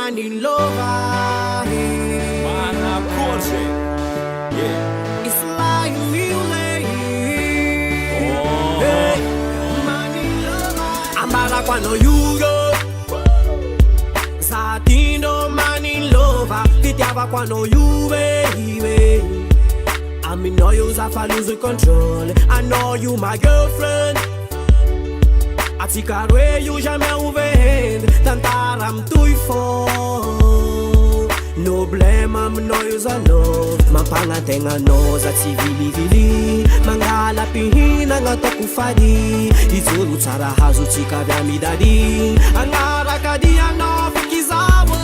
money lover. Mana Corse. Yeah. It's like music. Oh. Hey, money lover. Ambara quando yugo. Satindo money lover. Fitiava quando baby. I mean, know you are losing control. I know you my girlfriend. I take away you jamais ouvert. Tantaram tu for. No blame, I'm no use alone. Mapanga tenga noza tivili. Mangala pihina ngata kufadi. Izulu tsara hazo tika vya midadi. Angara kadi ano fikizawo.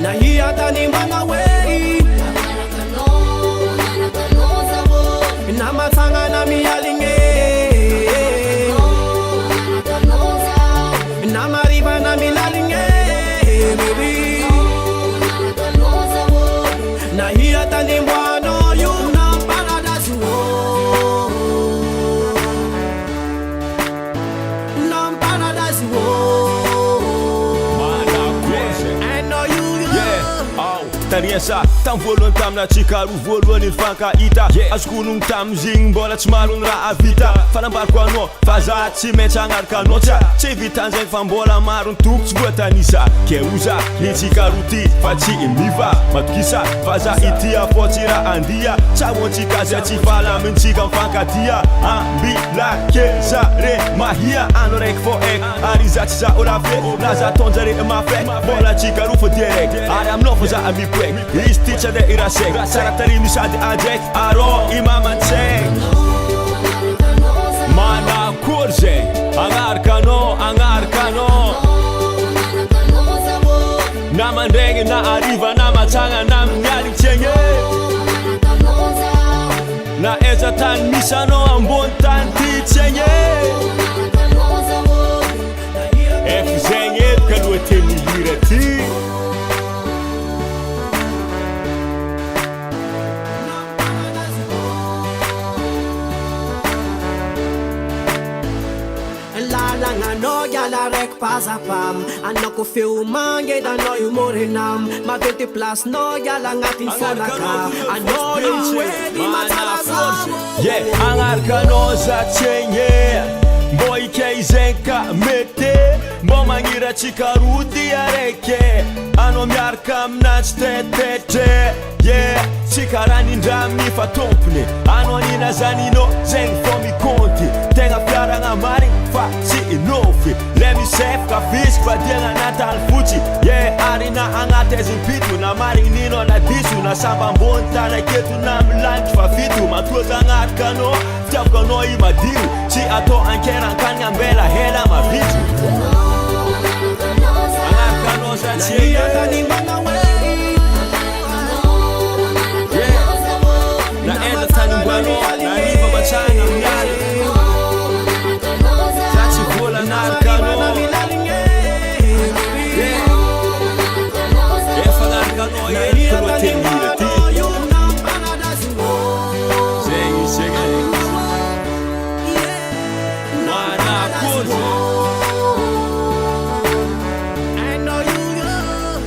Na hiya tani manga wei. Na matanga na miyalinge. Na mariba na milalinge, baby. Na hiya tani mbwano you na paradise wo. Na paradise wo. Mana Corse. I know you. Yeah. Oh. Tariasa, tam voalohany tamina tsika roa voalohany nifankahita azoko nogny tamizigny mbola tsy maro ny raha vita fanambariko anao fa za tsy maintsy agnaraka anao tsy vitan'izay fa mbola maro ny toko tsy voatanisa ke oza ny tsika roa ty fa tsy miva matokisa fa za ity afao tsy raha andia tsavoantsika zay tsy falamintsika mifankatia ambila ke zare mahia ano raiky fô ary za tsy za olafe na za ataonjare mafe mbola tsika roa fô direct ary aminao fô za amipoek izy ty tsy andeha irasek tsara tarimy sady adraiky arô imamantsegny Mana Corse. Agnaraka anao na mandregny na ariva na matsagna na mialigny tsegny na eza tany misy anao ambony tany ty tsegny efa zegny eto ka loha te mihira ty Lalanga no yala rek pasapam. Anoko feu mange da no you morenam. Ma vete plus no yala ngatin fonaka. I know you ready matalaza. Yeah, agnaraka anao za tsegny mbô ikaizenka mety mbô magniratsika roa ty araiky anao miaraka aminazy tetetre yeah tsy karaha nindramy fa tompony anao nina zaninao zegny fô mikonty tegna fiaragna marigny fa tsy inofy le misefaka fisiky vadiagna anatany fotsy yeah ary na agnaty aizy mpito na marigny ninao na diso na samba ambony tany aketo na milanitry fa fito matoza agnaraka anao fitiavako anao i madio tsy atao ankeran-kanigna ambela hela mavitry agnaraka anao za tsy na eza tany mboanao na riva matsagna mialy za tsy vola anaraka anao efa anaraka anao eto loha te mihira ty zegny zegny Mana Corse.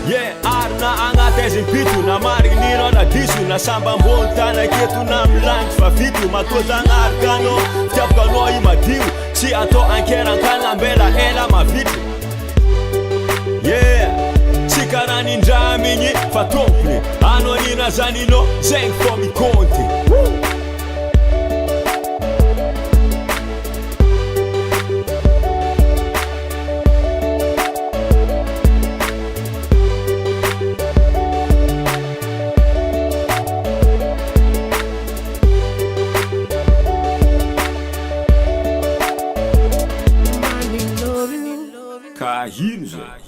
Yeah, ary na agnaty aizy mpito na marigny ninao na diso na samba ambony tany aketo na milanitry fa fito matoza agnaraka anao fitiavako anao i madio tsy atao ankeran-kanigna ambela ela mavitry yeah tsy karaha nindramy igny fa tompony anao nina zaninao zegny fô mikonty Kahino zay